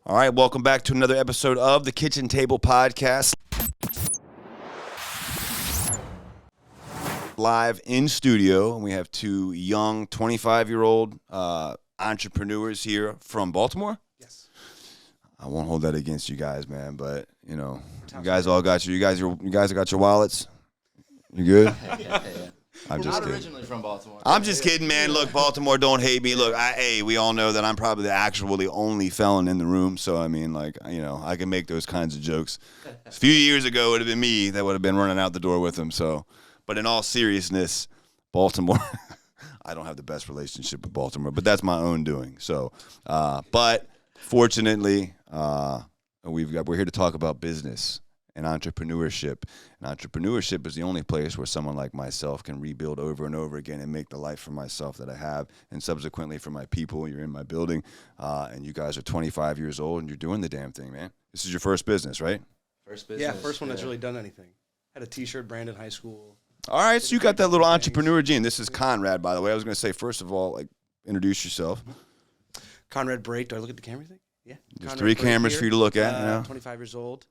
All right, welcome back to another episode of the Kitchen Table Podcast. Live in studio, and we have two young 25-year-old entrepreneurs here from Baltimore. Yes. I won't hold that against you guys, man, but you know, you guys all got you guys got your wallets. You good? I'm just not kidding. Originally from Baltimore. I'm just kidding, man. Look, Baltimore, don't hate me. Look, we all know that I'm probably the only felon in the room. So, I mean, like, you know, I can make those kinds of jokes. A few years ago, it would have been me that would have been running out the door with them. So, but in all seriousness, Baltimore, I don't have the best relationship with Baltimore, but that's my own doing. So, but fortunately, we're here to talk about business and entrepreneurship. And entrepreneurship is the only place where someone like myself can rebuild over and over again and make the life for myself that I have, and subsequently for my people. You're in my building, and you guys are 25 years old, and you're doing the damn thing, man. This is your first business, right? First business. Yeah, first one that's really done anything. Had a T-shirt brand in high school. All right, so you got that little entrepreneur gene. This is Conrad, by the way. I was going to say, first of all, like, introduce yourself. Conrad Brake. Do I look at the camera thing? Yeah. There's Conrad three Brake cameras here. for you to look at. You know? 25 years old.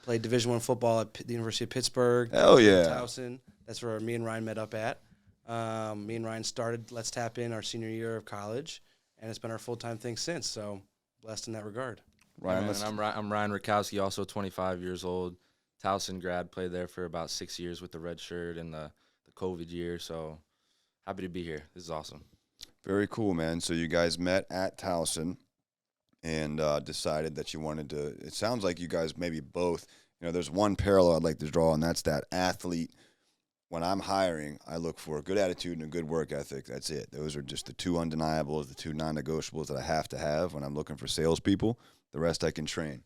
Played Division I football at the University of Pittsburgh. Hell yeah. Towson. That's where me and Ryan met up at. Me and Ryan started Let's Tap In our senior year of college, and it's been our full-time thing since, so blessed in that regard. Ryan, Yeah, man, I'm Ryan Rakowski, also 25 years old. Towson grad, played there for about 6 years with the red shirt and the COVID year, so happy to be here. This is awesome. very cool, man. So you guys met at Towson and decided that you wanted to. It sounds like you guys maybe both. You know, there's one parallel I'd like to draw, and that's that athlete. When I'm hiring, I look for a good attitude and a good work ethic. That's it. Those are just the two undeniables, the two non-negotiables that I have to have when I'm looking for salespeople. The rest I can train.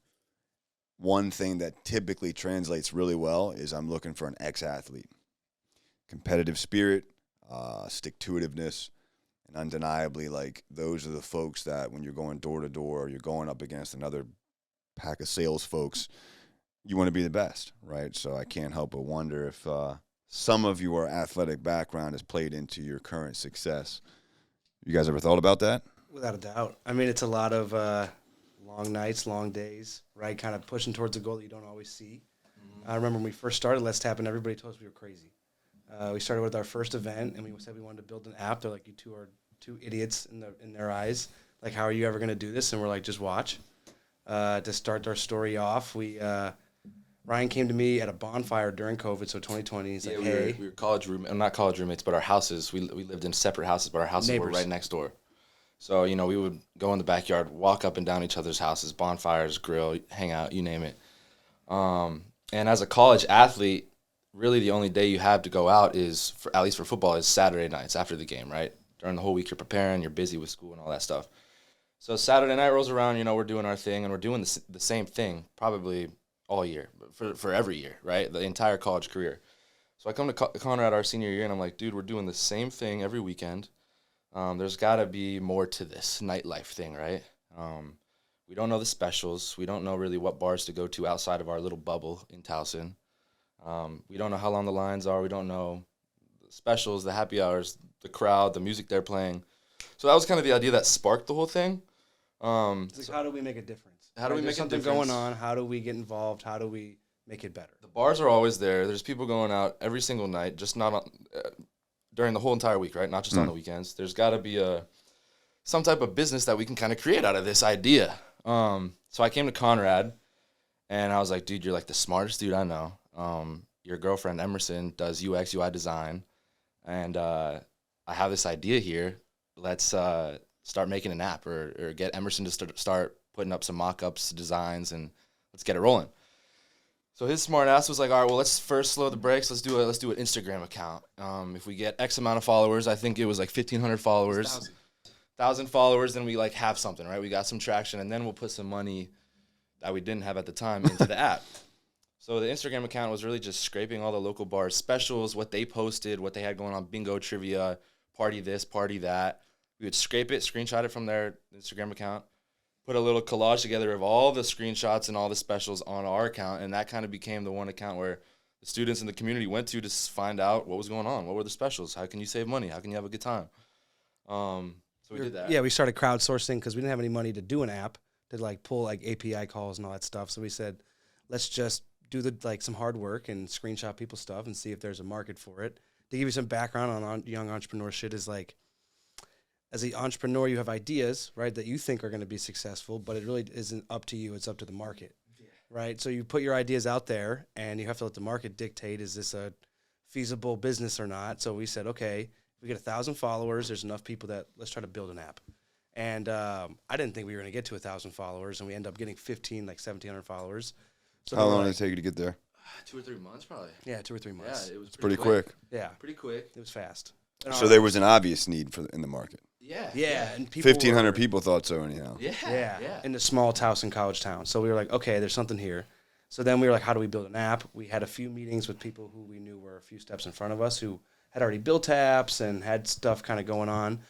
One thing that typically translates really well is I'm looking for an ex-athlete. Competitive spirit, stick-to-itiveness, and undeniably, like, those are the folks that when you're going door to door, you're going up against another pack of sales folks, you want to be the best, right? So I can't help but wonder if some of your athletic background has played into your current success. You guys ever thought about that? Without a doubt. I mean, it's a lot of long nights, long days, right? Kind of pushing towards a goal that you don't always see. I remember when we first started Let's Tap In, everybody told us we were crazy. We started with our first event, and we said we wanted to build an app. They're like, you two are two idiots in their eyes. Like, how are you ever going to do this? And we're like, just watch. To start our story off, Ryan came to me at a bonfire during COVID, so 2020. He's like, hey. We were college roommates, not college roommates, but our houses. We lived in separate houses, but our houses Neighbors. were right next door. So, you know, we would go in the backyard, walk up and down each other's houses, bonfires, grill, hang out, you name it. And as a college athlete, really the only day you have to go out is, at least for football, is Saturday nights after the game, right? During the whole week you're preparing, you're busy with school and all that stuff. So Saturday night rolls around, you know, we're doing our thing, and we're doing the same thing probably all year, for every year, right? The entire college career. So I come to Conrad our senior year, and I'm like, dude, we're doing the same thing every weekend. There's got to be more to this nightlife thing, right? We don't know the specials. We don't know really what bars to go to outside of our little bubble in Towson. We don't know how long the lines are. We don't know the specials, the happy hours, the crowd, the music they're playing. So that was kind of the idea that sparked the whole thing. It's like, how do we make a difference? How do we make a something difference? going on? How do we get involved? How do we make it better? The bars are always there. There's people going out every single night, just not on, during the whole entire week, right? Not just on the weekends. There's got to be some type of business that we can kind of create out of this idea. So I came to Conrad, and I was like, dude, you're like the smartest dude I know. Your girlfriend, Emerson, does UX, UI design, and I have this idea here. Let's start making an app or get Emerson to start putting up some mock-ups, designs, and let's get it rolling. So his smart ass was like, all right, well, let's first slow the brakes. Let's do an Instagram account. If we get X amount of followers, I think it was like 1,500 followers, 1,000 followers, then we like have something, right? We got some traction, and then we'll put some money that we didn't have at the time into the app. So the Instagram account was really just scraping all the local bars specials, what they posted, what they had going on, bingo, trivia, party this, party that. We would scrape it, screenshot it from their Instagram account, put a little collage together of all the screenshots and all the specials on our account, and that kind of became the one account where the students in the community went to find out what was going on, what were the specials, how can you save money, how can you have a good time. So we did that. Yeah, we started crowdsourcing because we didn't have any money to do an app, to like pull like API calls and all that stuff. So we said, let's just do some hard work and screenshot people's stuff and see if there's a market for it. To give you some background on young entrepreneur shit is like, as an entrepreneur, you have ideas, right, that you think are going to be successful, but it really isn't up to you. It's up to the market, right? So you put your ideas out there, and you have to let the market dictate, is this a feasible business or not? So we said, okay, if we get 1,000 followers, there's enough people that let's try to build an app. And I didn't think we were going to get to 1,000 followers, and we ended up getting 1,700 followers. So How long did it take you to get there? 2 or 3 months, probably. Yeah, 2 or 3 months. Yeah, it was Pretty quick. Yeah, Pretty quick. it was fast. So there was an obvious need in the market. Yeah, and people 1,500 people thought so anyhow. Yeah, in the small Towson college town. So we were like, okay, there's something here. So then we were like, how do we build an app? We had a few meetings with people who we knew were a few steps in front of us, who had already built apps and had stuff kind of going on.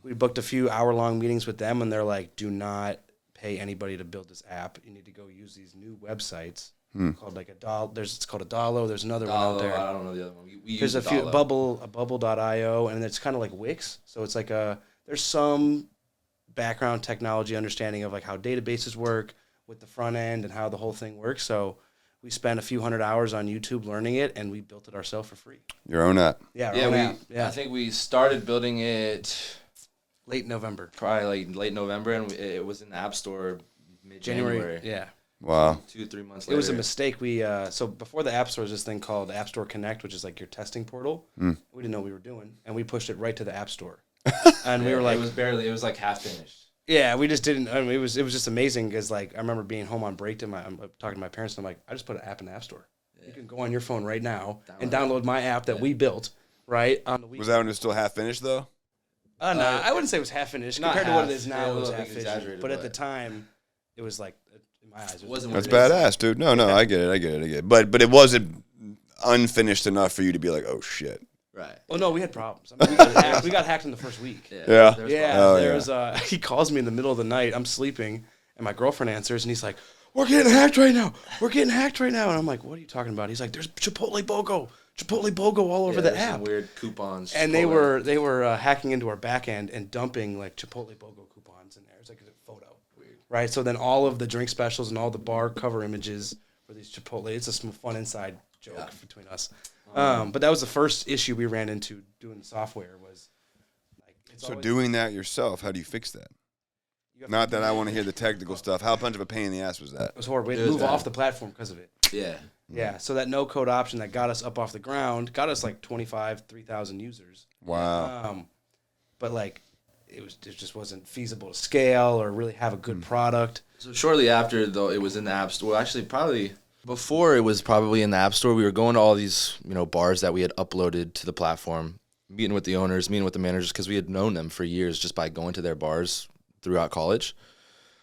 We booked a few hour-long meetings with them, and they're like, do not pay anybody to build this app. You need to go use these new websites called like it's called Adalo. There's another one out there. I don't know the other one. We There's use a few Adalo. bubble.io, and it's kind of like Wix. So it's like there's some background technology understanding of like how databases work with the front end and how the whole thing works. So we spent a few hundred hours on YouTube learning it, and we built it ourselves for free. Your own app. Yeah, I think we started building it late November. probably like late November, and it was in the App Store mid-January. January. Yeah. Wow. 2 or 3 months It later. was a mistake. So before the App Store was this thing called App Store Connect, which is like your testing portal. We didn't know what we were doing, and we pushed it right to the App Store. And we were like, it was like half finished. yeah, we just didn't. I mean, it was just amazing because like I remember being home on break I'm talking to my parents, and I'm like, I just put an app in the App Store. Yeah. You can go on your phone right now and download my app that we built right on the weekend. Was that one still half finished though? No, I wouldn't say it was half finished compared to what it is now. It was half finished, exaggerated, but at the time, it was like in my eyes, it Wasn't That's what it is. badass, dude. No, I get it. But it wasn't unfinished enough for you to be like, oh shit. Right. Oh no, we had problems. I mean, we got hacked in the first week. Yeah. There was Yeah, Oh, there yeah. was he calls me in the middle of the night. I'm sleeping, and my girlfriend answers, and he's like, "We're getting hacked right now. We're getting hacked right now." And I'm like, "What are you talking about?" He's like, "There's Chipotle BOGO all over the there's some app." weird coupons. And they were hacking into our back end and dumping like Chipotle BOGO coupons in there. It's like a photo, right? So then all of the drink specials and all the bar cover images for these Chipotle. It's a fun inside joke between us. But that was the first issue we ran into doing the software was like. So doing that yourself, how do you fix that? Not that I want to hear the technical stuff. How much of a pain in the ass was that? It was horrible. We had It to was move bad. off the platform because of it. Yeah. Yeah, so that no-code option that got us up off the ground got us like 3,000 users. Wow. But like, it just wasn't feasible to scale or really have a good product. So shortly after, though, it was in the App Store. Actually, probably before it was probably in the App Store. We were going to all these, bars that we had uploaded to the platform, meeting with the owners, meeting with the managers, because we had known them for years just by going to their bars throughout college.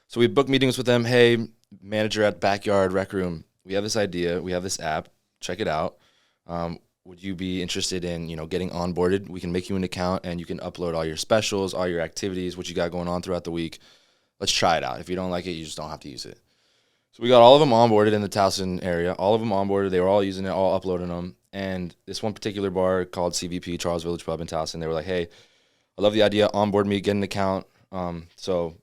So we booked meetings with them. Hey, manager at Backyard Rec Room, we have this idea. We have this app. Check it out. Would you be interested in, getting onboarded? We can make you an account, and you can upload all your specials, all your activities, what you got going on throughout the week. Let's try it out. If you don't like it, you just don't have to use it. So we got all of them onboarded in the Towson area. All of them onboarded. They were all using it, all uploading them. And this one particular bar called CVP, Charles Village Pub in Towson, they were like, hey, I love the idea. Onboard me, get an account. So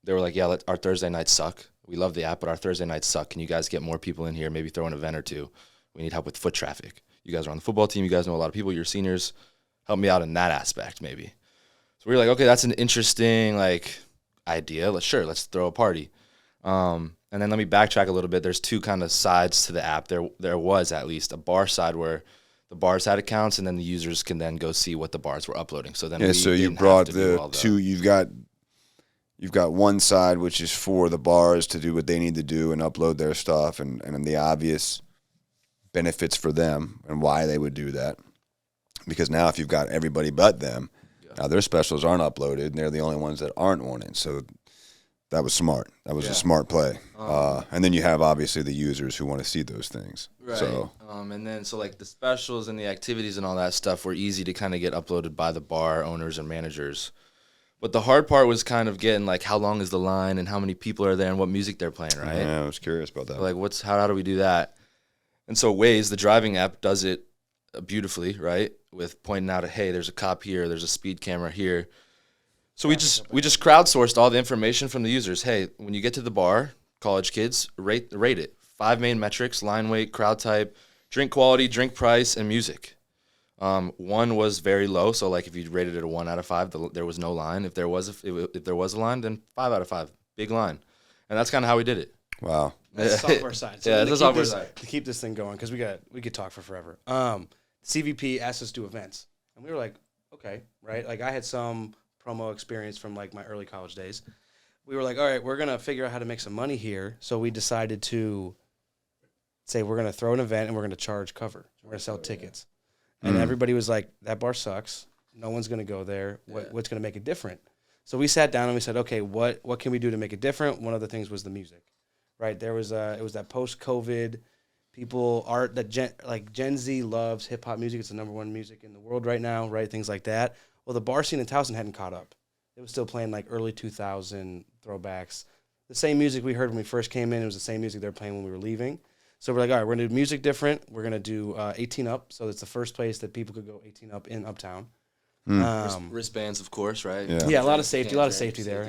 they were like, yeah, our Thursday nights suck. We love the app, but our Thursday nights suck. Can you guys get more people in here? Maybe throw an event or two. We need help with foot traffic. You guys are on the football team. You guys know a lot of people. You're seniors. Help me out in that aspect, maybe. So we were like, okay, that's an interesting idea. Let's throw a party. And then let me backtrack a little bit. There's two kind of sides to the app. There was at least a bar side where the bars had accounts, and then the users can then go see what the bars were uploading. So then So you brought the two. You've got one side which is for the bars to do what they need to do and upload their stuff, and the obvious benefits for them and why they would do that. Because now if you've got everybody but them, now their specials aren't uploaded, and they're the only ones that aren't on it. So that was smart. That was a smart play. And then you have obviously the users who want to see those things. Right. So And then the specials and the activities and all that stuff were easy to kind of get uploaded by the bar owners and managers. But the hard part was kind of getting how long is the line and how many people are there and what music they're playing, right? yeah, I was curious about that. How do we do that? And so Waze, the driving app, does it beautifully, right? With pointing out, hey, there's a cop here, there's a speed camera here. So we just crowdsourced all the information from the users. Hey, when you get to the bar, college kids, rate it. 5 main metrics: line weight, crowd type, drink quality, drink price, and music. 1 was very low, so like if you rated it a 1 out of 5, there was no line. If there was a line, then 5 out of 5, big line, and that's kind of how we did it. Wow. That's the software side. So Yeah, that's the software side. To keep this thing going, because we could talk for forever. CVP asked us to do events, and we were like, okay, right? Like I had some promo experience from like my early college days. We were like, all right, we're gonna figure out how to make some money here. So we decided to say we're gonna throw an event and we're gonna charge cover. We're gonna sell tickets, and everybody was like, that bar sucks. No one's gonna go there. What's gonna make it different? So we sat down and we said, okay, what can we do to make it different? One of the things was the music, right? It was that post-COVID. People Gen Z loves hip hop music. It's the number 1 music in the world right now, right? Things like that. Well, the bar scene in Towson hadn't caught up. It was still playing like early 2000 throwbacks. The same music we heard when we first came in, it was the same music they were playing when we were leaving. So we're like, all right, we're gonna do music different. We're gonna do 18 up. So it's the first place that people could go 18 up in Uptown. Wristbands, of course, right? Yeah, a lot of safety there.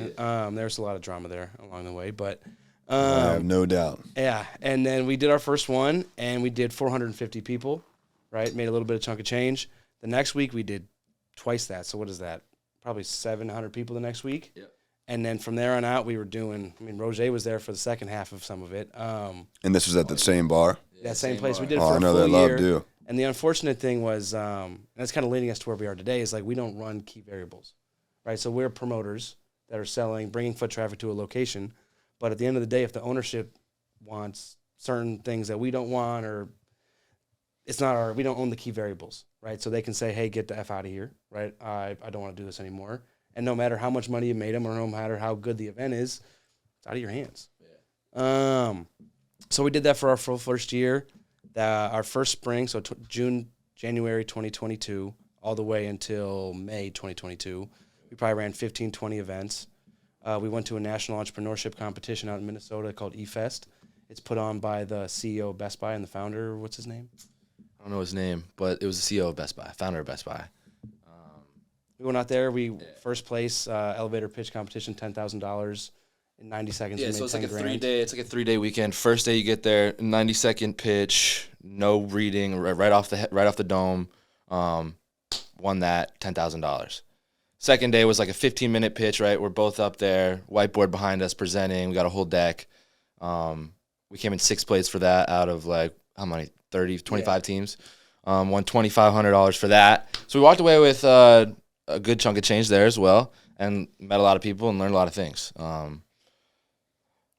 There's a lot of drama there along the way, but. I have no doubt. Yeah, and then we did our first one, and we did 450 people, right? Made a little bit of chunk of change. The next week, we did twice that. So what is that? Probably 700 people the next week. Yep. And then from there on out, we were doing, Roger was there for the second half of some of it. And this was at the same bar? That same place. bar. We did it for I a know full they love year. to. And the unfortunate thing was, and that's kind of leading us to where we are today, is like we don't run key variables, right? So we're promoters that are bringing foot traffic to a location. But at the end of the day, if the ownership wants certain things that we don't want, or we don't own the key variables, right? So they can say, hey, get the F out of here, right? I don't want to do this anymore. And no matter how much money you made them, or no matter how good the event is, it's out of your hands. Yeah. So we did that for our full first year. Our first spring, so January 2022, all the way until May 2022, we probably ran 15, 20 events. We went to a national entrepreneurship competition out in Minnesota called eFest. It's put on by the CEO of Best Buy and the founder, what's his name? I don't know his name, but it was the CEO of Best Buy, founder of Best Buy. We went out there. First place elevator pitch competition, $10,000 in 90 seconds. Yeah, so it's like a 3-day weekend. First day you get there, 90-second pitch, no reading, right off the dome. Won that, $10,000. Second day was like a 15-minute pitch, right? We're both up there, whiteboard behind us presenting. We got a whole deck. We came in 6th place for that out of like, how many, 30, 25 teams. Won $2,500 for that. So we walked away with a good chunk of change there as well, and met a lot of people and learned a lot of things.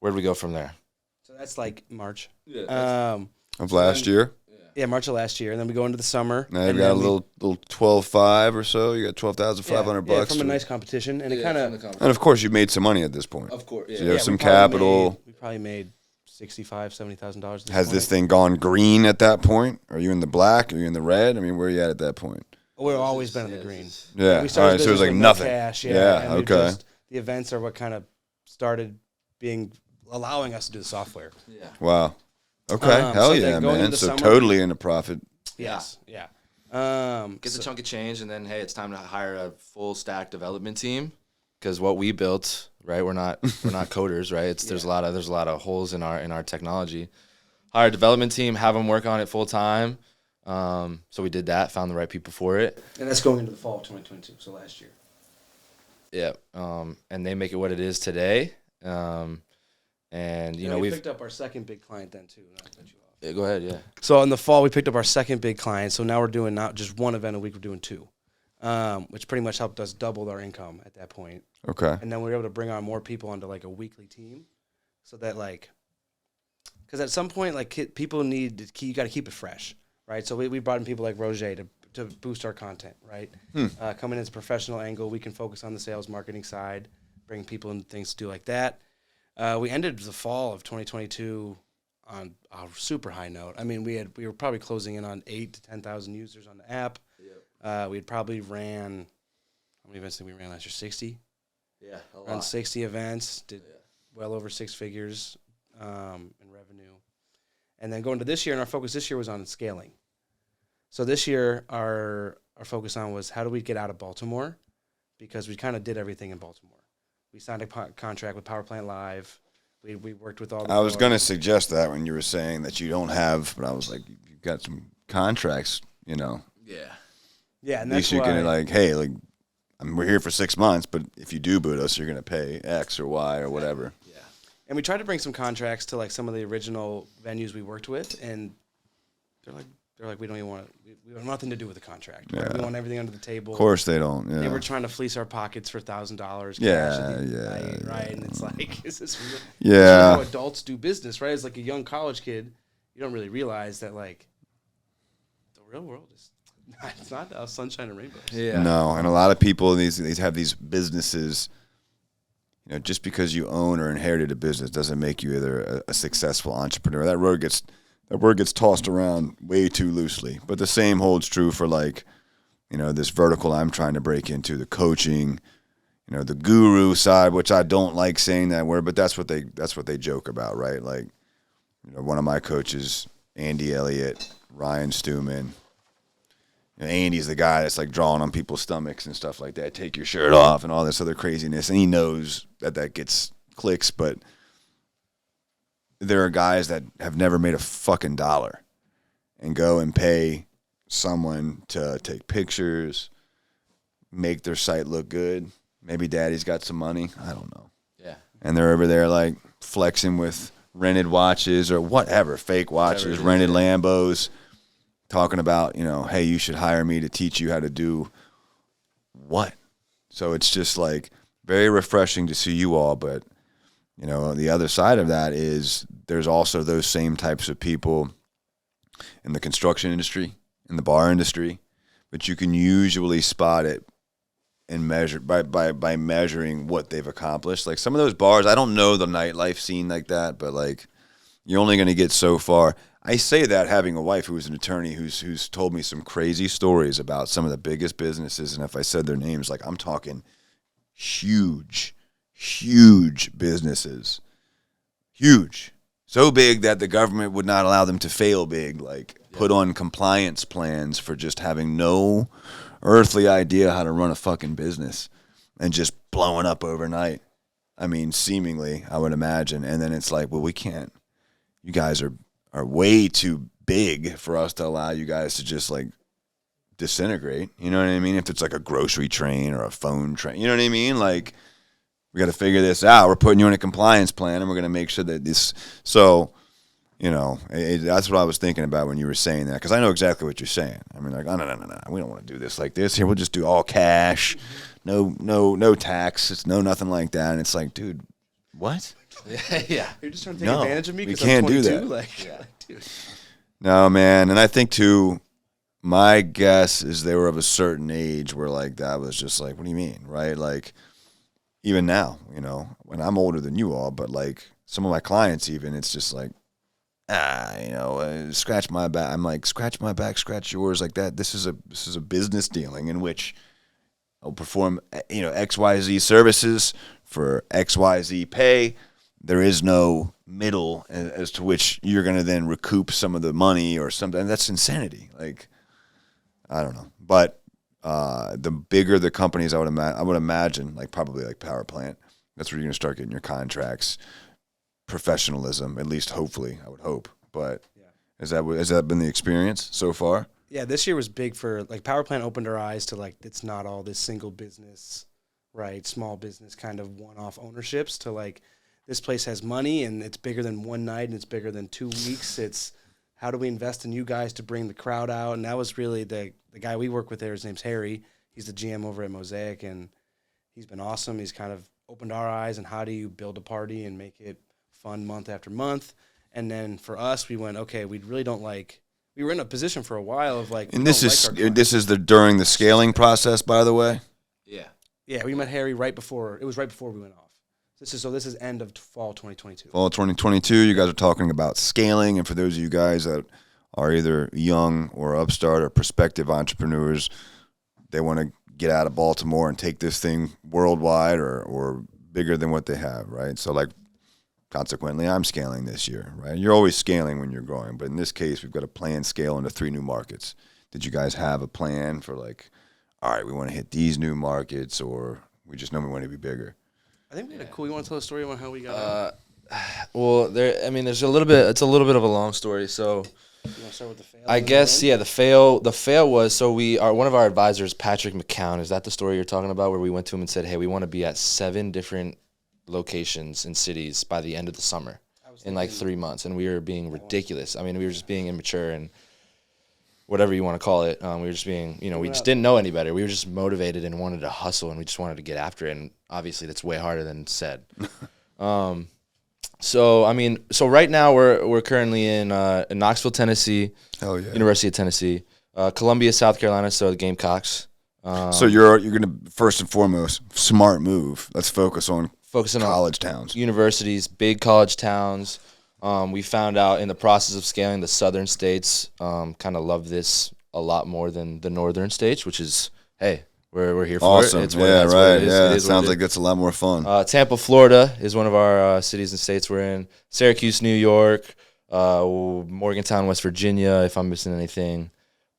Where'd we go from there? So that's like March. Yeah. Of last year? Yeah, March of last year. And then we go into the summer. Now you've got a little 12.5 or so. You got $12,500 bucks. From a nice competition. And it kind of... And of course, you made some money at this point. Of course, yeah. So you have some capital. We probably made $65,000, $70,000. Has this thing gone green at that point? Are you in the black? Are you in the red? I mean, where are you at that point? We've always been in the green. Yeah. We started All right. So it was like with no nothing. cash, Yeah. and Okay. The events are what kind of started allowing us to do the software. Yeah. Wow. Okay. So Hell then yeah, going man. into So summer- totally into profit. Yes. Yeah. Get the chunk of change, and then hey, it's time to hire a full stack development team, because what we built, right? We're not coders, right? There's a lot of holes in our technology. Hire a development team, have them work on it full time. So we did that, found the right people for it. And that's going into the fall of 2022, so last year. Yeah. And they make it what it is today. And we picked up our second big client then too. Not to cut you off. Yeah, go ahead. Yeah. So in the fall, we picked up our second big client. So now we're doing not just one event a week, we're doing 2, which pretty much helped us double our income at that point. Okay. And then we were able to bring on more people onto like a weekly team, so that because at some point people you got to keep it fresh, right? So we brought in people like Roger to boost our content, right? Coming in as a professional angle, we can focus on the sales marketing side, bring people in things to do like that. We ended the fall of 2022 on a super high note. I mean, we were probably closing in on 8,000 to 10,000 users on the app. Yep. We had probably ran, how many events did we ran last year? 60? Yeah, a lot. Ran 60 events, did well over 6 figures in revenue. And then going to this year, and our focus this year was on scaling. So this year, our focus on was how do we get out of Baltimore because we kind of did everything in Baltimore. We signed a contract with Power Plant Live. We worked with all the I was bars. going to suggest that when you were saying that you don't have, but I was like, you've got some contracts, you know. Yeah. Yeah, At and least that's you why. can like, hey, like, we're here for 6 months, but if you do boot us, you're going to pay X or Y or whatever. Yeah. And we tried to bring some contracts to like some of the original venues we worked with, and they're like, we don't even want to. We have nothing to do with the contract. Right? Yeah. We want everything under the table. Of course they don't. Yeah. They were trying to fleece our pockets for $1,000. Yeah, Right. And it's like, is this real? Yeah. How adults do business, right? As like a young college kid, you don't really realize that like the real world is it's not all sunshine and rainbows. Yeah. No, and a lot of people these have these businesses. You know, just because you own or inherited a business doesn't make you either a successful entrepreneur. That word gets tossed around way too loosely. But the same holds true for like, you know, this vertical I'm trying to break into, the coaching, you know, the guru side, which I don't like saying that word, but that's what they joke about, right? Like, you know, one of my coaches, Andy Elliott, Ryan Stewman. You know, Andy's the guy that's like drawing on people's stomachs and stuff like that. Take your shirt off and all this other craziness. And he knows that gets clicks, but there are guys that have never made a fucking dollar and go and pay someone to take pictures, make their site look good. Maybe daddy's got some money. I don't know. Yeah. And they're over there like flexing with rented watches or whatever, fake watches, Whatever it is, rented yeah. Lambos, talking about, you know, hey, you should hire me to teach you how to do what? So it's just like very refreshing to see you all, but you know, the other side of that is there's also those same types of people in the construction industry, in the bar industry, but you can usually spot it and measure by measuring what they've accomplished. Like some of those bars, I don't know the nightlife scene like that, but like you're only going to get so far. I say that having a wife who is an attorney who's told me some crazy stories about some of the biggest businesses, and if I said their names, like I'm talking huge businesses. Huge. So big that the government would not allow them to fail big, like put on compliance plans for just having no earthly idea how to run a fucking business and just blowing up overnight. I mean, seemingly, I would imagine. And then it's like, well, we can't. You guys are way too big for us to allow you guys to just like disintegrate. You know what I mean? If it's like a grocery train or a phone train, you know what I mean? Like, we got to figure this out. We're putting you on a compliance plan, and we're going to make sure that this. So, you know, that's what I was thinking about when you were saying that, because I know exactly what you're saying. I mean, like, oh, no, we don't want to do this like this. Here, we'll just do all cash, no taxes, no nothing like that. And it's like, dude, what? Yeah. You're just trying to take No, advantage of me we because can't I'm do 22? that. Like, Yeah. dude. No, man. And I think too, my guess is they were of a certain age where like that was just like, what do you mean, right? Like, even now, you know, when I'm older than you all, but like some of my clients, even it's just like, you know, scratch my back. I'm like, scratch my back, scratch yours, like that. This is a business dealing in which I'll perform, you know, XYZ services for XYZ pay. There is no middle as to which you're going to then recoup some of the money or something. That's insanity. Like, I don't know, but. The bigger the companies, I would imagine, like probably like Power Plant, that's where you're going to start getting your contracts, professionalism, at least hopefully, I would hope. But has that been the experience so far? Yeah, this year was big for, like, Power Plant opened our eyes to, like, it's not all this single business, right, small business kind of one-off ownerships to, like, this place has money and it's bigger than one night and it's bigger than 2 weeks. It's how do we invest in you guys to bring the crowd out? And that was really the guy we work with there. His name's Harry. He's the GM over at Mosaic, and he's been awesome. He's kind of opened our eyes on how do you build a party and make it fun month after month. And then for us, we went, okay, we really don't like. We were in a position for a while of like. And this is during the scaling process, by the way. Yeah. Yeah, we met Harry right before. It was right before we went off. This is end of fall 2022. Fall 2022, you guys are talking about scaling, and for those of you guys that are either young or upstart or prospective entrepreneurs, they want to get out of Baltimore and take this thing worldwide or bigger than what they have, right? So, like, consequently, I'm scaling this year, right? You're always scaling when you're growing, but in this case, we've got a planned scale into 3 new markets. Did you guys have a plan for, like, all right, we want to hit these new markets, or we just know we want to be bigger? I think we had a cool. You want to tell a story on how we got out? Well, there's a little bit. It's a little bit of a long story. So, You want to start with the fail? I and then guess win? yeah. The fail was so one of our advisors, Patrick McCown. Is that the story you're talking about? Where we went to him and said, "Hey, we want to be at 7 different locations in cities by the end of the summer in like 3 months," and we were being ridiculous. I mean, we were just being immature and whatever you want to call it. We were just being, we just didn't know any better. We were just motivated and wanted to hustle, and we just wanted to get after it. And obviously, that's way harder than said. So right now we're currently in Knoxville, Tennessee, Hell yeah. University of Tennessee, Columbia, South Carolina. So the Gamecocks. So you're gonna, first and foremost, smart move. Let's focus on Focusing college towns. on universities, big college towns. We found out in the process of scaling, the southern states kind of love this a lot more than the northern states, which is, hey, we're here for Awesome. it. It's Yeah, that's right. It is. Yeah, It it is what sounds it like that's a lot more fun. Tampa, Florida is one of our cities and states we're in. Syracuse, New York. Morgantown, West Virginia, if I'm missing anything.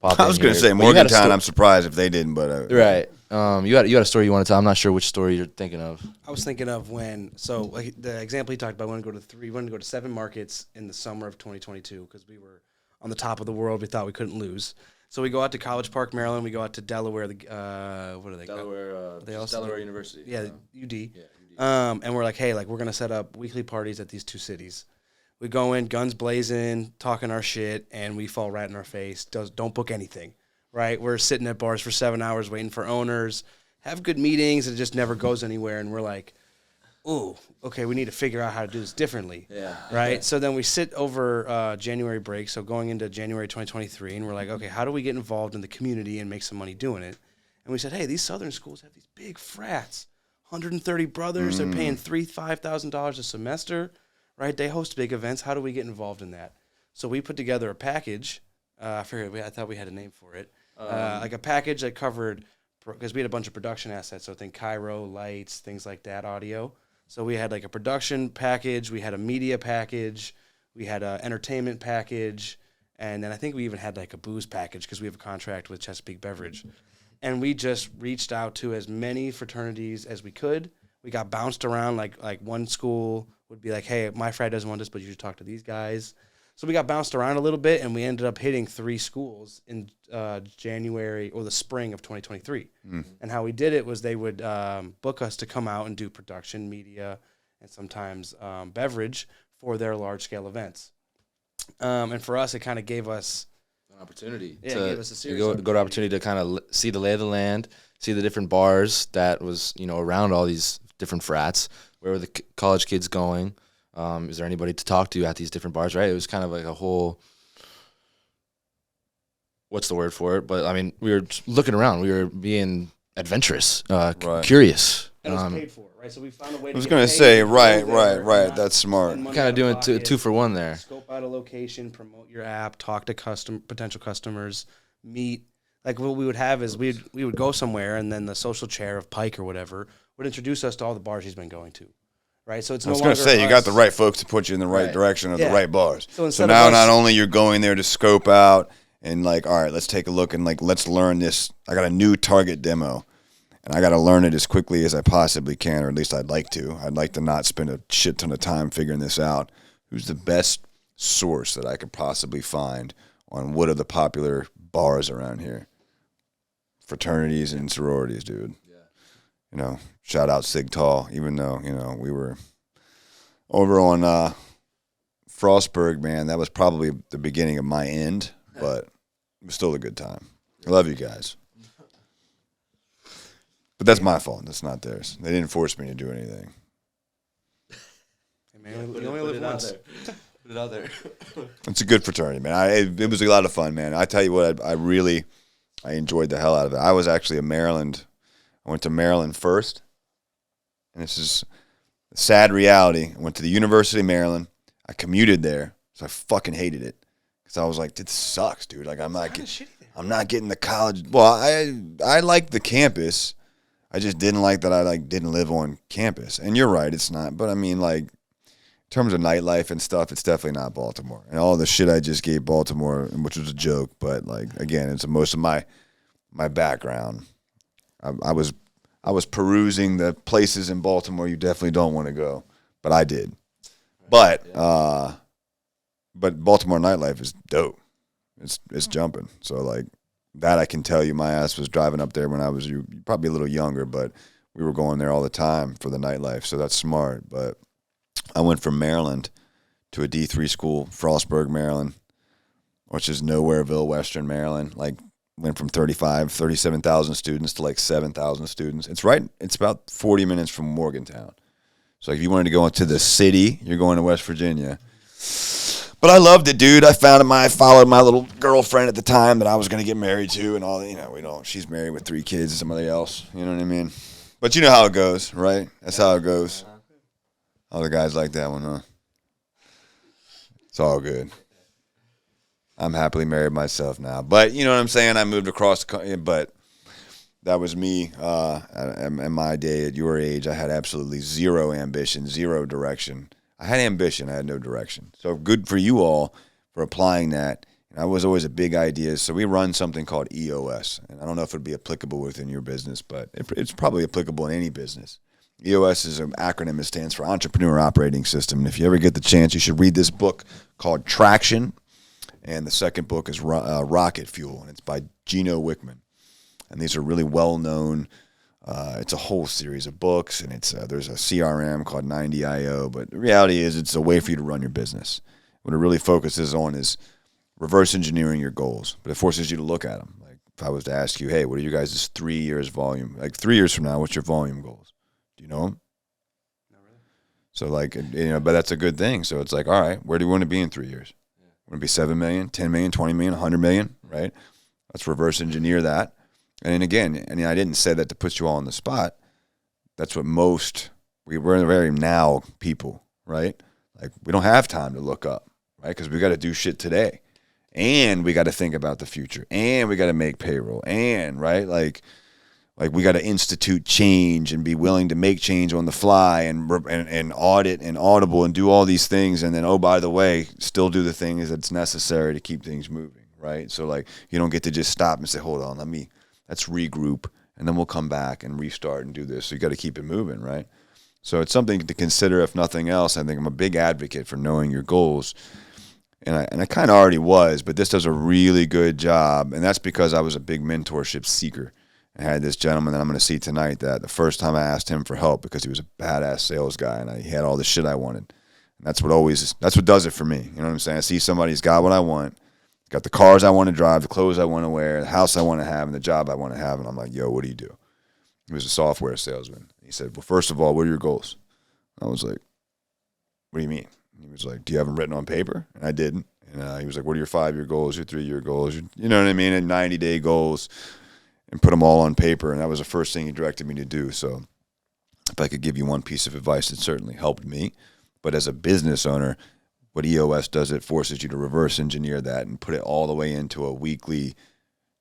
I was going to say Morgantown. I'm surprised if they didn't, but right. You had a story you want to tell. I'm not sure which story you're thinking of. I was thinking of like the example he talked about. We wanted to go to 7 markets in the summer of 2022 because we were on the top of the world. We thought we couldn't lose. So we go out to College Park, Maryland. We go out to Delaware. What are they? Delaware University. Yeah, UD. Yeah, UD. And we're like, hey, we're gonna set up weekly parties at these 2 cities. We go in, guns blazing, talking our shit, and we fall right in our face. Don't book anything, right? We're sitting at bars for 7 hours waiting for owners, have good meetings, and it just never goes anywhere. And we're like, ooh, okay, we need to figure out how to do this differently. Yeah. Right? Yeah. So then we sit over January break, so going into January 2023, and we're like, okay, how do we get involved in the community and make some money doing it? And we said, hey, these southern schools have these big frats, 130 brothers, they're paying $5,000 a semester, right? They host big events. How do we get involved in that? So we put together a package. I thought we had a name for it. Like a package that covered, because we had a bunch of production assets, so think Cairo, lights, things like that, audio. So we had like a production package, we had a media package, we had an entertainment package, and then I think we even had like a booze package because we have a contract with Chesapeake Beverage. And we just reached out to as many fraternities as we could. We got bounced around, like one school would be like, hey, my frat doesn't want this, but you should talk to these guys. So we got bounced around a little bit, and we ended up hitting 3 schools in January or the spring of 2023. And how we did it was they would book us to come out and do production, media, and sometimes beverage for their large-scale events. And for us, it kind of gave us An opportunity. Yeah, it gave us a serious go to opportunity to kind of see the lay of the land, see the different bars that was, around all these different frats. Where were the college kids going? Is there anybody to talk to at these different bars, right? It was kind of like a whole, what's the word for it? But, I mean, we were just looking around. We were being adventurous, curious. and it was paid for, right? So we found a way to I was get going to paid say, to go right. there, not That's smart. spend money Kind out of doing pocket, 2 for 1 there. Scope out a location, promote your app, talk to potential customers, meet. Like what we would have is we would go somewhere, and then the social chair of Pike or whatever would introduce us to all the bars he's been going to, right? So it's I was going to say, you got the right folks to put you in the right direction of the right bars. So So instead now of us- not only you're going there to scope out and like, all right, let's take a look and like, let's learn this. I got a new target demo, and I got to learn it as quickly as I possibly can, or at least I'd like to. I'd like to not spend a shit ton of time figuring this out. Who's the best source that I could possibly find on what are the popular bars around here? Fraternities and sororities, dude. Yeah. Shout out Sig Tall, even though, we were over on Frostburg, man. That was probably the beginning of my end, but it was still a good time. I love you guys. But that's my fault. That's not theirs. They didn't force me to do anything. Hey, man, you only live once. Put it out there. It's a good fraternity, man. It was a lot of fun, man. I tell you what, I enjoyed the hell out of it. I was actually I went to Maryland first, and this is a sad reality. I went to the University of Maryland. I commuted there, so I fucking hated it because I was like, this sucks, dude. Like I'm not getting the college. Well, I liked the campus. I just didn't like that I didn't live on campus. And you're right, it's not. But I mean, like, in terms of nightlife and stuff, it's definitely not Baltimore. And all the shit I just gave Baltimore, which was a joke, but like again, it's most of my background. I was perusing the places in Baltimore you definitely don't want to go, but I did. But Baltimore nightlife is dope. It's jumping. So like that, I can tell you, my ass was driving up there when I was probably a little younger, but we were going there all the time for the nightlife. So that's smart. But I went from Maryland to a D3 school, Frostburg, Maryland, which is Nowhereville, Western Maryland. Like went from 37,000 students to like 7,000 students. It's about 40 minutes from Morgantown. So if you wanted to go into the city, you're going to West Virginia. But I loved it, dude. I followed my little girlfriend at the time that I was going to get married to, and all. She's married with 3 kids and somebody else. You know what I mean? But you know how it goes, right? That's how it goes. All the guys like that one, huh? It's all good. I'm happily married myself now. But you know what I'm saying? I moved across the country, but that was me. In my day, at your age, I had absolutely zero ambition, zero direction. I had ambition. I had no direction. So good for you all for applying that. And I was always a big idea. So we run something called EOS. And I don't know if it would be applicable within your business, but it's probably applicable in any business. EOS is an acronym. It stands for Entrepreneur Operating System. And if you ever get the chance, you should read this book called Traction. And the second book is Rocket Fuel. And it's by Gino Wickman. And these are really well-known. It's a whole series of books, and there's a CRM called 90IO. But the reality is it's a way for you to run your business. What it really focuses on is reverse engineering your goals. But it forces you to look at them. Like if I was to ask you, hey, what are you guys' 3 years volume? Like 3 years from now, what's your volume goals? Do you know them? Not really. So like, but that's a good thing. So it's like, all right, where do you want to be in 3 years? Want to be 7 million, 10 million, 20 million, 100 million, right? Let's reverse engineer that. And then again, I didn't say that to put you all on the spot. That's what we're very now people, right? Like we don't have time to look up, right? Because we got to do shit today. And we got to think about the future. And we got to make payroll. And, right? Like we got to institute change and be willing to make change on the fly and audit and audible and do all these things. And then, oh, by the way, still do the things that's necessary to keep things moving, right? So like you don't get to just stop and say, hold on, let's regroup, and then we'll come back and restart and do this. So you got to keep it moving, right? So it's something to consider, if nothing else. I think I'm a big advocate for knowing your goals, and I kind of already was, but this does a really good job, and that's because I was a big mentorship seeker. I had this gentleman that I'm going to see tonight that the first time I asked him for help because he was a badass sales guy, and he had all the shit I wanted. And that's what does it for me. You know what I'm saying? I see somebody who's got what I want. Got the cars I want to drive, the clothes I want to wear, the house I want to have, and the job I want to have. And I'm like, yo, what do you do? He was a software salesman. He said, well, first of all, what are your goals? I was like, what do you mean? He was like, do you have them written on paper? And I didn't. And he was like, what are your 5-year goals, your 3-year goals, you know what I mean, and 90-day goals, and put them all on paper. And that was the first thing he directed me to do. So if I could give you one piece of advice, it certainly helped me. But as a business owner, what EOS does, it forces you to reverse engineer that and put it all the way into a weekly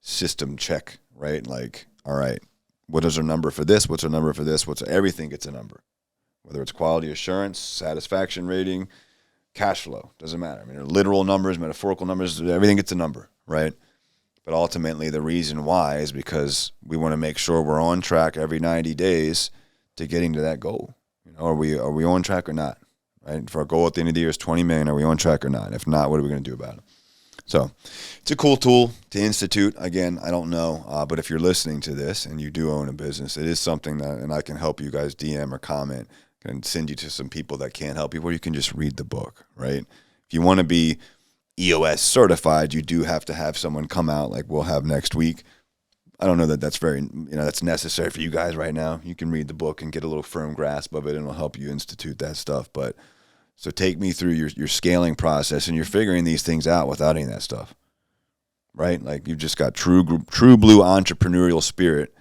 system check, right? Like, all right, what is our number for this? What's our number for this? Everything gets a number, whether it's quality assurance, satisfaction rating, cash flow, doesn't matter. I mean, literal numbers, metaphorical numbers, everything gets a number, right? But ultimately, the reason why is because we want to make sure we're on track every 90 days to getting to that goal. Are we on track or not? Right? If our goal at the end of the year is 20 million, are we on track or not? If not, what are we going to do about it? So it's a cool tool to institute. Again, I don't know, but if you're listening to this and you do own a business, it is something that, and I can help you guys DM or comment, can send you to some people that can help you, or you can just read the book, right? If you want to be EOS certified, you do have to have someone come out like we'll have next week. I don't know that that's that's necessary for you guys right now. You can read the book and get a little firm grasp of it, and it'll help you institute that stuff. But so take me through your scaling process, and you're figuring these things out without any of that stuff, right? Like you've just got true blue entrepreneurial spirit,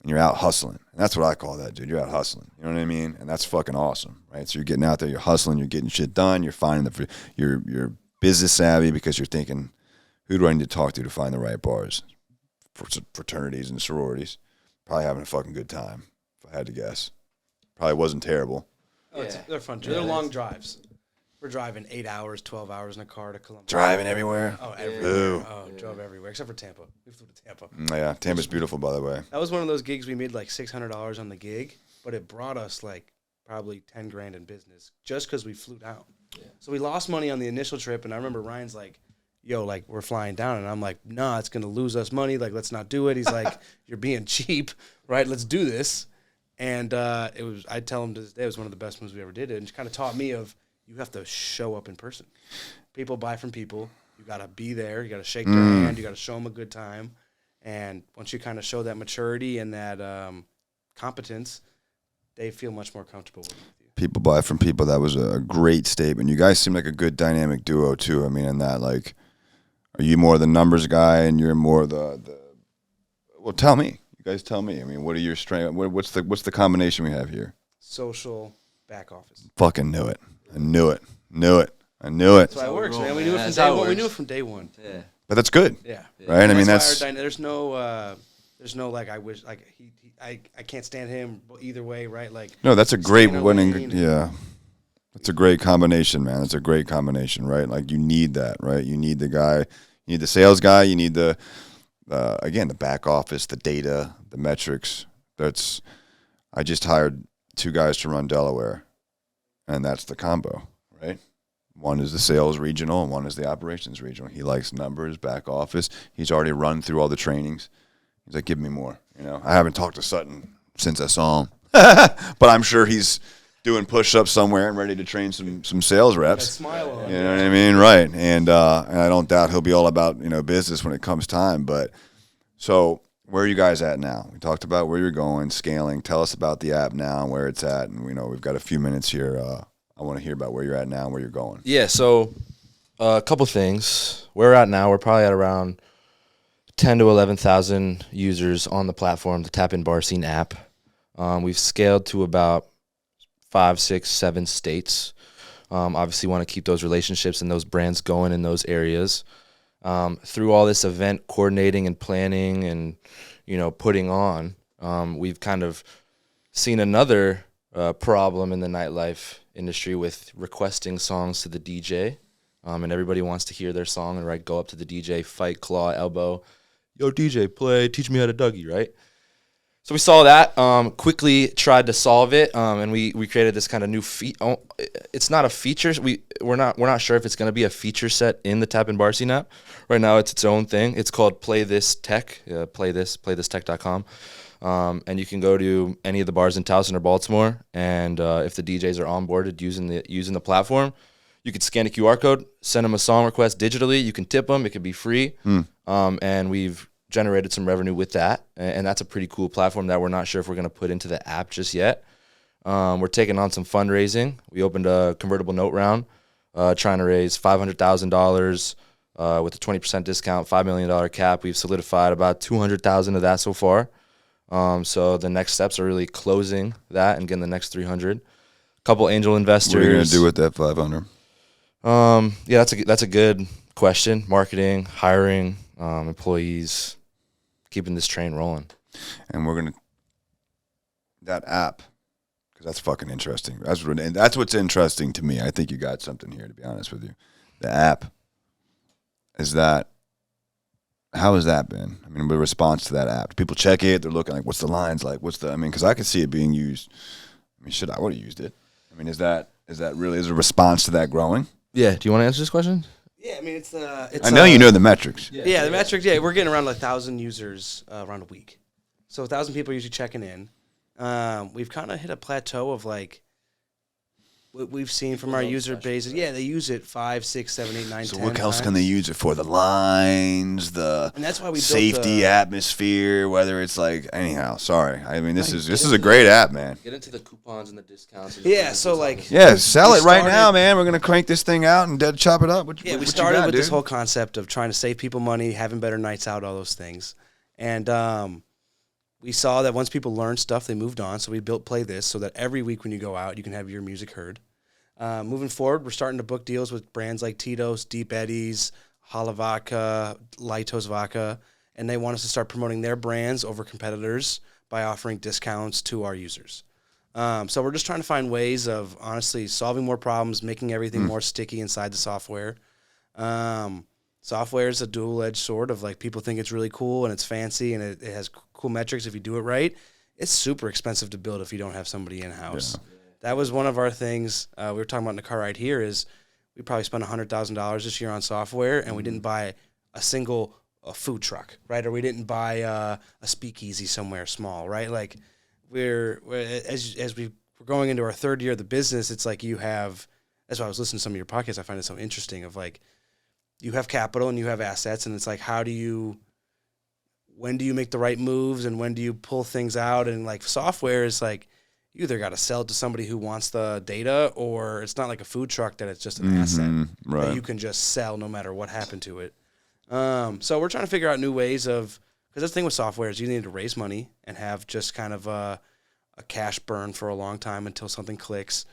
and you're out hustling. And that's what I call that, dude. You're out hustling. You know what I mean? And that's fucking awesome, right? So you're getting out there, you're hustling, you're getting shit done, you're finding you're business savvy because you're thinking, who do I need to talk to find the right bars? For fraternities and sororities, probably having a fucking good time, if I had to guess. Probably wasn't terrible. Oh, they're fun too. They're long drives. We're driving 8 hours, 12 hours in a car to Columbus. Driving everywhere. Oh, everywhere. Ooh. Drove everywhere except for Tampa. We flew to Tampa. Yeah, Tampa's beautiful, by the way. That was one of those gigs we made like $600 on the gig, but it brought us like probably 10 grand in business just because we flew down. Yeah. So we lost money on the initial trip, and I remember Ryan's like, yo, like, we're flying down. And I'm like, nah, it's going to lose us money. Like, let's not do it. He's like, you're being cheap, right? Let's do this. And I tell him to this day, it was one of the best moves we ever did. And it kind of taught me of, you have to show up in person. People buy from people. You got to be there. You got to shake their hand. You got to show them a good time. And once you kind of show that maturity and that competence, they feel much more comfortable with you. People buy from people. That was a great statement. You guys seem like a good dynamic duo, too. I mean, in that, like, are you more the numbers guy and you're more the well, tell me. You guys tell me. I mean, what are your strengths? What's the combination we have here? Social back office. Fucking knew it. I knew it. That's why it works, man. We knew it from day one. We knew it from day one. Yeah. But that's good. Yeah. Right? I mean, that's... There's no, like, I wish, like, I can't stand him either way, right? Like... No, that's a great winning... lane. Yeah. That's a great combination, man. That's a great combination, right? Like, you need that, right? You need the guy... You need the sales guy. You need the... again, the back office, the data, the metrics. That's... I just hired 2 guys to run Delaware, and that's the combo, right? One is the sales regional, and one is the operations regional. He likes numbers, back office. He's already run through all the trainings. He's like, give me more. You know, I haven't talked to Sutton since I saw him, but I'm sure he's doing push-ups somewhere and ready to train some sales reps. That smile on. You know what I mean? Right. And I don't doubt he'll be all about, you know, business when it comes time. But so where are you guys at now? We talked about where you're going, scaling. Tell us about the app now and where it's at. And we know we've got a few minutes here. I want to hear about where you're at now and where you're going. Yeah, so a couple things. Where we're at now, we're probably at around 10 to 11,000 users on the platform, the Tap In Bar Scene app. We've scaled to about 5, 6, 7 states. Obviously want to keep those relationships and those brands going in those areas. Through all this event coordinating and planning and, you know, putting on, we've kind of seen another problem in the nightlife industry with requesting songs to the DJ, and everybody wants to hear their song and right go up to the DJ, fight, claw, elbow, yo DJ, play, teach me how to Dougie, right? So we saw that, quickly tried to solve it, and we created this kind of new it's not a feature. We're not sure if it's going to be a feature set in the Tap In Bar Scene app. Right now, it's its own thing. It's called Play This Tech. Playthistech.com. And you can go to any of the bars in Towson or Baltimore, and if the DJs are onboarded using the platform, you could scan a QR code, send them a song request digitally. You can tip them. It could be free. And we've generated some revenue with that, and that's a pretty cool platform that we're not sure if we're going to put into the app just yet. We're taking on some fundraising. We opened a convertible note round, trying to raise $500,000 with a 20% discount, $5 million cap. We've solidified about $200,000 of that so far. So the next steps are really closing that and getting the next 300. Couple angel investors. What are you going to do with that 500? Yeah, that's a good question. Marketing, hiring, employees, keeping this train rolling. And we're going to, that app, because that's fucking interesting. That's what's interesting to me. I think you got something here, to be honest with you. The app, how has that been? I mean, the response to that app. Do people check it? They're looking like, what's the lines like? Because I could see it being used. I mean, shit, I would have used it. I mean, is the response to that growing? Yeah. Do you want to answer this question? Yeah, I mean, it's I know you know the metrics. Yeah, the metrics. Yeah, we're getting around 1,000 users around a week. So 1,000 people usually checking in. We've kind of hit a plateau of like what we've seen from our user base. Yeah, they use it 5, 6, 7, 8, 9, 10 So what else times. can they use it for? The lines, and that's why we safety atmosphere, whether it's like, anyhow, sorry. I mean, this is a great app, man. Get into the coupons and the discounts. Yeah, so like. Yeah, sell it right now, man. We're going to crank this thing out and chop it up. We started with this whole concept of trying to save people money, having better nights out, all those things. And we saw that once people learned stuff, they moved on. So we built Play This so that every week when you go out, you can have your music heard. Moving forward, we're starting to book deals with brands like Tito's, Deep Eddies, Halavaka, Litos Vodka, and they want us to start promoting their brands over competitors by offering discounts to our users. So we're just trying to find ways of honestly solving more problems, making everything more sticky inside the software. Software is a dual-edged sword of like people think it's really cool and it's fancy and it has cool metrics if you do it right. It's super expensive to build if you don't have somebody in-house. Yeah. That was one of our things we were talking about in the car ride here is we probably spent $100,000 this year on software and we didn't buy a single food truck, right? Or we didn't buy a speakeasy somewhere small, right? Like we're as we're going into our third year of the business, it's like you have, that's why I was listening to some of your podcasts. I find it so interesting of like, you have capital and you have assets, and it's like, when do you make the right moves and when do you pull things out? And like software is like, you either got to sell it to somebody who wants the data, or it's not like a food truck that it's just an asset that you can just sell no matter what happened to it. So we're trying to figure out new ways of, because that's the thing with software is you need to raise money and have just kind of a cash burn for a long time until something clicks.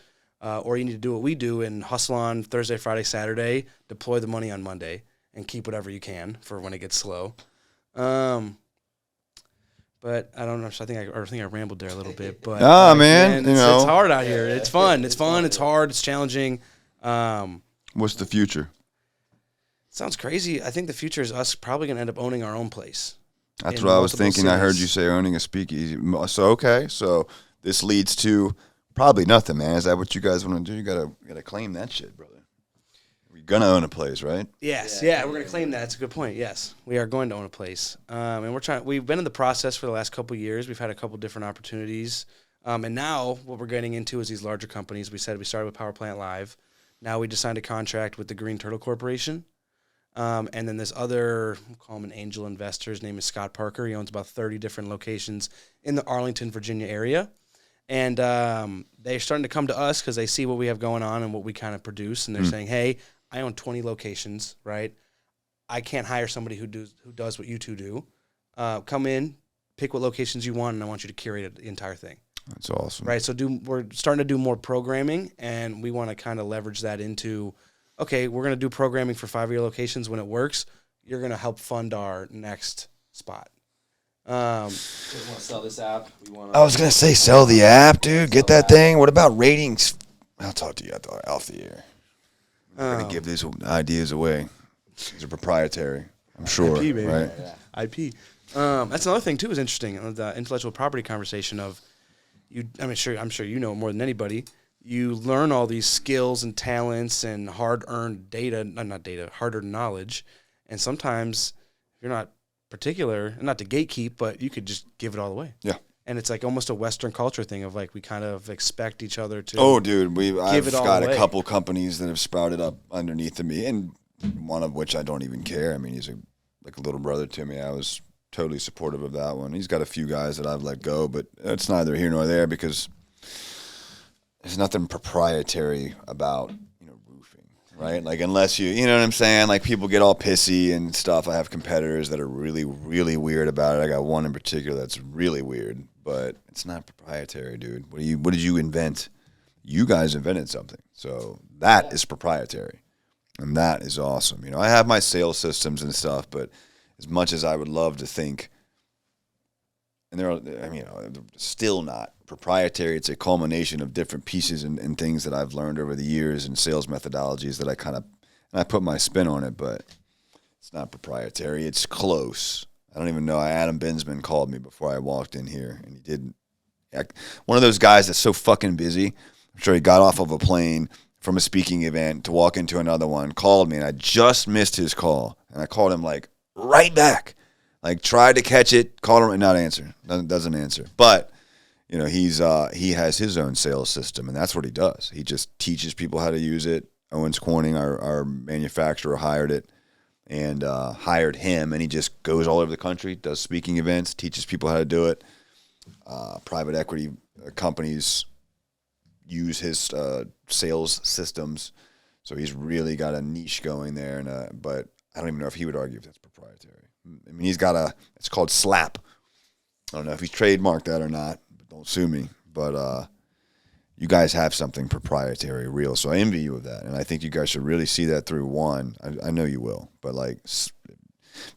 Or you need to do what we do and hustle on Thursday, Friday, Saturday, deploy the money on Monday, and keep whatever you can for when it gets slow. But I don't know. So I think I rambled there a little bit. But man, it's hard out here. It's fun. It's fun. It's hard. It's challenging. What's the future? Sounds crazy. I think the future is us probably going to end up owning our own place. That's what I was thinking. Cities. I heard you say owning a speakeasy. So this leads to probably nothing, man. Is that what you guys want to do? You gotta claim that shit, brother. We're gonna own a place, right? Yes, yeah, we're gonna claim that. That's a good point. Yes, we are going to own a place, and we're trying. We've been in the process for the last couple of years. We've had a couple different opportunities, and now what we're getting into is these larger companies. We said we started with Power Plant Live. Now we just signed a contract with the Green Turtle Corporation, and then this other, we'll call him an angel investor. His name is Scott Parker. He owns about 30 different locations in the Arlington, Virginia area. And they're starting to come to us because they see what we have going on and what we kind of produce. And they're saying, hey, I own 20 locations, right? I can't hire somebody who does what you two do. Come in, pick what locations you want, and I want you to curate the entire thing. That's awesome. Right, so we're starting to do more programming, and we want to kind of leverage that into, okay, we're going to do programming for 5-year locations. When it works, you're going to help fund our next spot. We want to sell this app. I was going to say, sell the app, dude. Get that thing. What about ratings? I'll talk to you off the air. I'm going to give these ideas away. These are proprietary, I'm sure. IP, baby. Right? Yeah. IP. That's another thing, too, is interesting. The intellectual property conversation of, I'm sure you know more than anybody. You learn all these skills and talents and hard-earned hard-earned knowledge. And sometimes if you're not particular, not to gatekeep, but you could just give it all away. Yeah. And it's like almost a Western culture thing of like we kind of expect each other to. Oh, dude, I've got a couple companies that have sprouted up underneath of me, and one of which I don't even care. I mean, he's like a little brother to me. I was totally supportive of that one. He's got a few guys that I've let go, but it's neither here nor there because there's nothing proprietary about roofing, right? Like unless you know what I'm saying. Like people get all pissy and stuff. I have competitors that are really, really weird about it. I got one in particular that's really weird. But it's not proprietary, dude. What did you invent? You guys invented something. So that is proprietary. And that is awesome. I have my sales systems and stuff, but as much as I would love to think, and they're still not proprietary. It's a culmination of different pieces and things that I've learned over the years and sales methodologies that I put my spin on it, but it's not proprietary. It's close. I don't even know. Adam Binsman called me before I walked in here, and he didn't. One of those guys that's so fucking busy. I'm sure he got off of a plane from a speaking event to walk into another one, called me, and I just missed his call. And I called him, like, right back. Like, tried to catch it, called him, and not answer. Doesn't answer. But, he has his own sales system, and that's what he does. He just teaches people how to use it. Owens Corning, our manufacturer, hired it. And hired him, and he just goes all over the country, does speaking events, teaches people how to do it. Private equity companies use his sales systems, so he's really got a niche going there. But I don't even know if he would argue if that's proprietary. I mean, he's got it's called Slap. I don't know if he's trademarked that or not, but don't sue me. But you guys have something proprietary, real. So I envy you of that. And I think you guys should really see that through one. I know you will. But, like,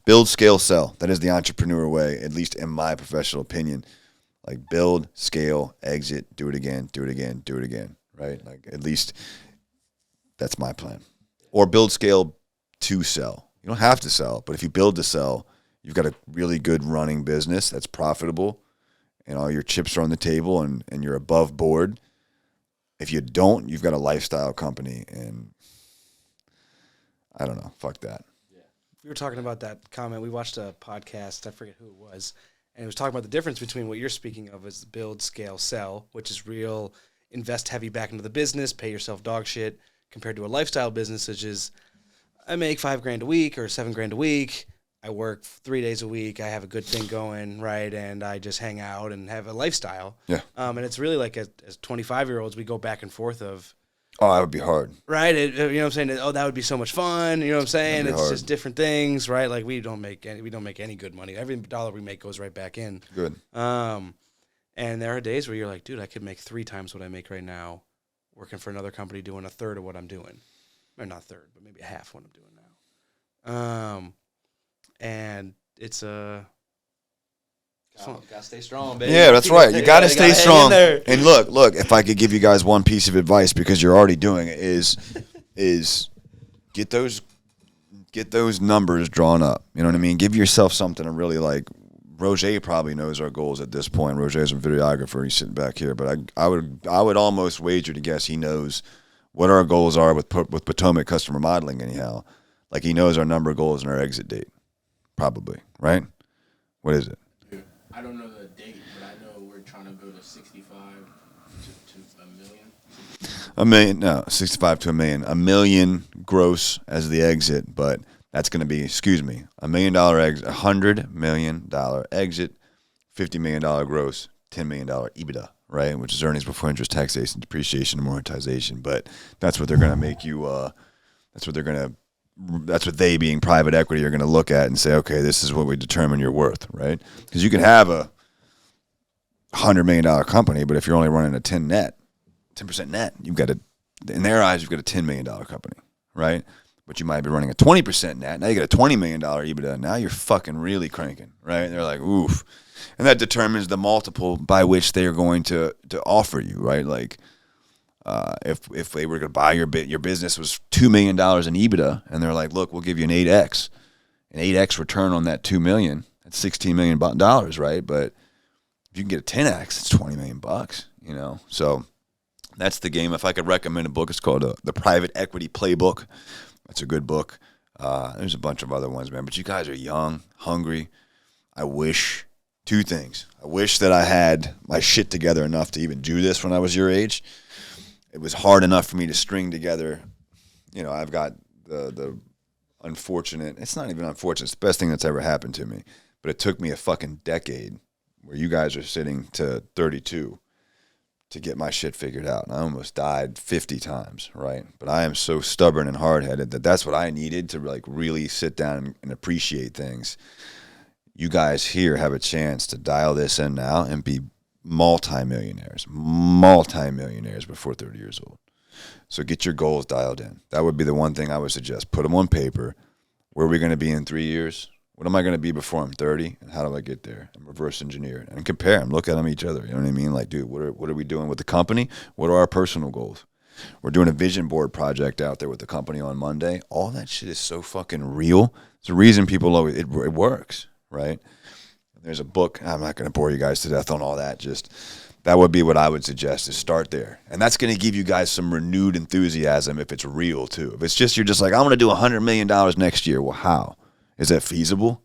build, scale, sell. That is the entrepreneur way, at least in my professional opinion. Like build, scale, exit, do it again, do it again, do it again, right? Like at least that's my plan. Or build, scale to sell. You don't have to sell, but if you build to sell, you've got a really good running business that's profitable and all your chips are on the table and you're above board. If you don't, you've got a lifestyle company and I don't know, fuck that. We were talking about that comment. We watched a podcast. I forget who it was. And it was talking about the difference between what you're speaking of as build, scale, sell, which is real, invest heavy back into the business, pay yourself dog shit, compared to a lifestyle business, which is I make $5,000 a week or $7,000 a week. I work 3 days a week. I have a good thing going, right? And I just hang out and have a lifestyle. Yeah. And it's really like as 25-year-olds, we go back and forth of, Oh, that would be hard. right? You know what I'm saying? Oh, that would be so much fun. You know what I'm saying? That'd be It's hard. just different things, right? Like we don't make any good money. Every dollar we make goes right back in. Good. And there are days where you're like, dude, I could make 3 times what I make right now, working for another company doing a third of what I'm doing, or not third, but maybe a half what I'm doing now. And it's gotta stay strong, baby. Yeah, that's right. You got to stay hang in strong. there. And look, if I could give you guys one piece of advice because you're already doing it is get those numbers drawn up. You know what I mean? Give yourself something to really like. Roger probably knows our goals at this point. Roger's a videographer. He's sitting back here, but I would almost wager to guess he knows what our goals are with Potomac Customer Modeling anyhow. Like he knows our number of goals and our exit date. Probably, right? What is it? I don't know the date, but I know we're trying to go to 65 to a million. $1 million, no, 65 to $1 million. $1 million gross as the exit, but that's going to be, $1 million exit, $100 million exit, $50 million gross, $10 million EBITDA, right? Which is earnings before interest, taxation, depreciation, and amortization. But that's what they're going to make you. That's what they, being private equity, are going to look at and say, okay, this is what we determine your worth, right? Because you can have a $100 million company, but if you're only running a 10% net, you've got in their eyes, you've got a $10 million company, right? But you might be running a 20% net. Now you got a $20 million EBITDA. Now you're fucking really cranking, right? And they're like, oof. And that determines the multiple by which they are going to offer you, right? Like, if they were going to buy your business was $2 million in EBITDA, and they're like, look, we'll give you an 8x return on that $2 million. That's $16 million, right? But if you can get a 10x, it's $20 million, you know? So that's the game. If I could recommend a book, it's called The Private Equity Playbook. That's a good book. There's a bunch of other ones, man. But you guys are young, hungry. I wish 2 things. I wish that I had my shit together enough to even do this when I was your age. It was hard enough for me to string together. You know, I've got the unfortunate. It's not even unfortunate. It's the best thing that's ever happened to me. But it took me a fucking decade where you guys are sitting to 32 to get my shit figured out. And I almost died 50 times, right? But I am so stubborn and hard-headed that that's what I needed to like really sit down and appreciate things. You guys here have a chance to dial this in now and be multi-millionaires before 30 years old. So get your goals dialed in. That would be the one thing I would suggest. Put them on paper. Where are we going to be in 3 years? What am I going to be before I'm 30? And how do I get there? And reverse engineer it and compare them. Look at them each other. You know what I mean? Like, dude, what are we doing with the company? What are our personal goals? We're doing a vision board project out there with the company on Monday. All that shit is so fucking real. It's the reason people always, it works, right? There's a book. I'm not going to bore you guys to death on all that. Just that would be what I would suggest is start there. And that's going to give you guys some renewed enthusiasm if it's real too. If it's just, you're just like, I'm going to do $100 million next year. Well, how? Is that feasible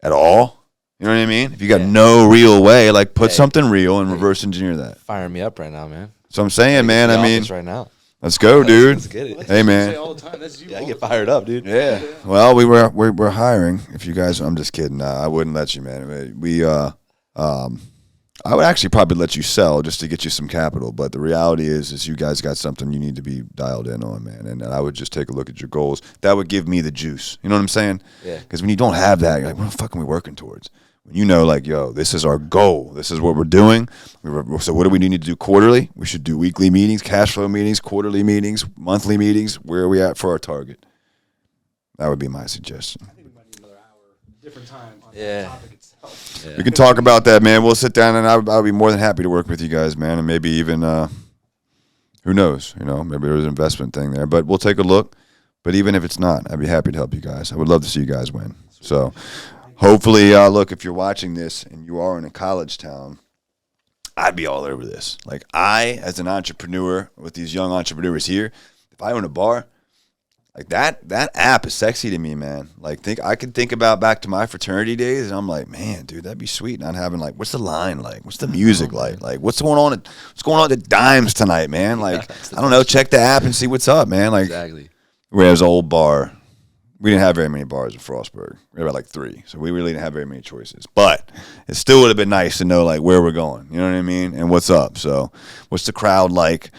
at all? You know what I mean? If you got no real way, like put something real and reverse engineer that. Firing me up right now, man. So I'm saying, man, I mean, right now. let's go, dude. Let's get it. Hey, man. Say all the time. That's you. Yeah, I get fired up, dude. Yeah. Well, we're hiring. If you guys, I'm just kidding. I wouldn't let you, man. I would actually probably let you sell just to get you some capital. But the reality is you guys got something you need to be dialed in on, man. And I would just take a look at your goals. That would give me the juice. You know what I'm saying? Yeah. Because when you don't have that, you're like, what the fuck are we working towards? When you know, like, yo, this is our goal. This is what we're doing. So what do we need to do quarterly? We should do weekly meetings, cash flow meetings, quarterly meetings, monthly meetings. Where are we at for our target? That would be my suggestion. I think we might need another hour. different time on Yeah. the topic itself. Yeah. We can talk about that, man. We'll sit down, and I'll be more than happy to work with you guys, man, and maybe even who knows, maybe there's an investment thing there, but we'll take a look. But even if it's not, I'd be happy to help you guys. I would love to see you guys win. So hopefully, look, if you're watching this and you are in a college town, I'd be all over this. Like, I, as an entrepreneur with these young entrepreneurs here, if I own a bar, like that app is sexy to me, man. Like, I could think about back to my fraternity days, and I'm like, man, dude, that'd be sweet. Not having like, what's the line like? What's the music like? Like, what's going on? What's going on at Dimes tonight, man? Like, I don't know. Check the app and see what's up, man. Like, Exactly. whereas old bar, we didn't have very many bars in Frostburg. We had about like 3, so we really didn't have very many choices. But it still would have been nice to know like where we're going. You know what I mean? And what's up. So, what's the crowd like?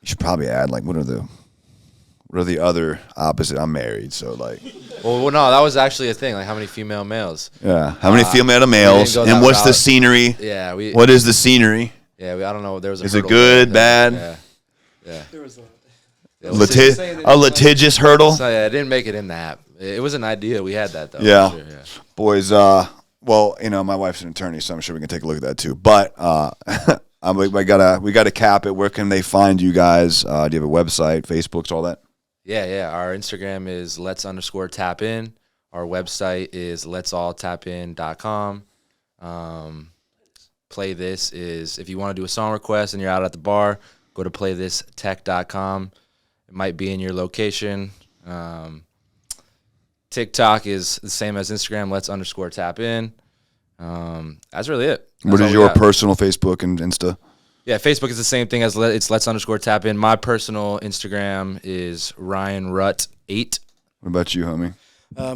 You should probably add like what are the other opposite? I'm married, so like. Well, no, that was actually a thing. Like, how many female males? Yeah. How many female to males? go And that what's the route. scenery? Yeah, What is the scenery? Yeah, I don't know. There was a Is it hurdle good, there. bad? Yeah. There was A litigious hurdle? So yeah, I didn't make it in the app. It was an idea. We had that though. Yeah. For sure, yeah. Boys, well, my wife's an attorney, so I'm sure we can take a look at that too. But we gotta cap it. Where can they find you guys? Do you have a website, Facebooks, all that? Yeah. Our Instagram is let's_tap in. Our website is letsalltapin.com. Play This is, if you want to do a song request and you're out at the bar, go to playthistech.com. It might be in your location. TikTok is the same as Instagram, let's_tap in. That's really it. What That's is all we your got. personal Facebook and Insta? Yeah, Facebook is the same thing as it's let's_tap in. My personal Instagram is RyanRutt8. What about you, homie?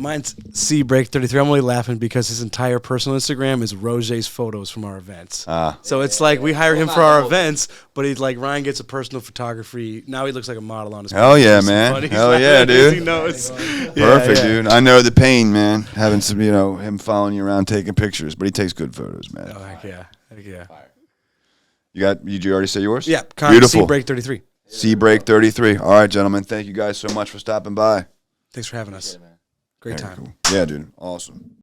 Mine's CBreak33. I'm only laughing because his entire personal Instagram is Roger's photos from our events. So it's like we hire him for our events, but he's like, Ryan gets a personal photography. Now he looks like a model on his Hell yeah, pictures. man. Funny. Hell He's yeah, not- dude. He knows. Perfect, dude. I know the pain, man. Having some, him following you around taking pictures, but he takes good photos, man. Oh, heck yeah. Heck yeah. Did you already say yours? Yeah, Beautiful. CBreak33. CBreak33. All right, gentlemen. Thank you guys so much for stopping by. Thanks for having us. Great Very time. cool. Yeah, dude. Awesome.